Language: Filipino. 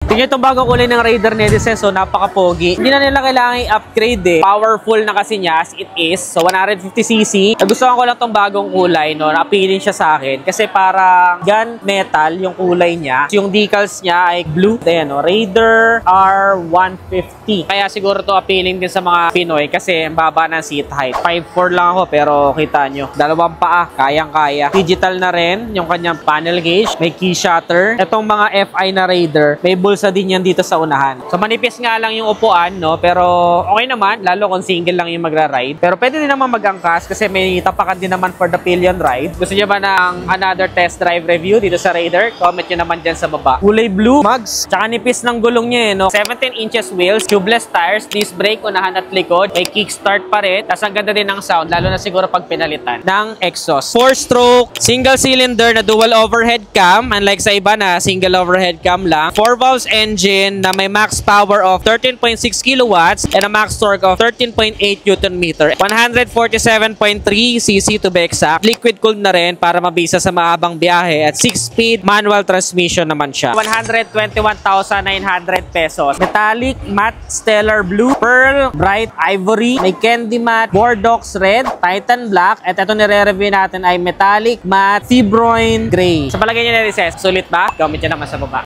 Tingnan itong bagong kulay ng Raider Netizen. So, napaka-pogi. Hindi na nila kailangan i-upgrade eh. Powerful na kasi niya as it is. So, 150cc. Nagustuhan ko lang itong bagong kulay, no? Na-appealing siya sa akin. Kasi parang gunmetal yung kulay niya. Yung decals niya ay blue. Ayan, no? Raider R150. Kaya siguro to appealing din sa mga Pinoy kasi ang baba ng seat height. 5'4 lang ako pero kita nyo. Dalawang paa. Kayang-kaya. Digital na rin yung kanyang panel gauge. May key shutter. Itong mga FI na Raider, may bulsa din yan dito sa unahan. So manipis nga lang yung upuan, no? Pero okay naman, lalo kung single lang yung magra-ride. Pero pwede din naman mag-angkas kasi may tapakan din naman for the pillion ride. Gusto nyo ba ng another test drive review dito sa Raider? Comment nyo naman dyan sa baba. Kulay blue, mugs, tsaka nipis ng gulong niya, no? 17 inches wheels, tubeless tires, disc brake, unahan at likod. May kickstart pa rin. Tapos ang ganda din ng sound, lalo na siguro pag pinalitan ng exhaust. 4-stroke, single cylinder na dual overhead cam. Unlike sa iba na single overhead cam lang. 4 valves engine na may max power of 13.6 kilowatts and a max torque of 13.8 Newton meter. 147.3cc to be exact. Liquid cooled na rin para mabisa sa mahabang biyahe at 6-speed manual transmission naman siya. 121,900 pesos. Metallic, matte stellar blue, pearl, bright ivory, may candy matte, Bordeaux red, Titan black, at ito nire-review natin ay metallic, matte, fibroin gray. Sa palagay niyo na sulit ba? Comment nyo naman sa baba.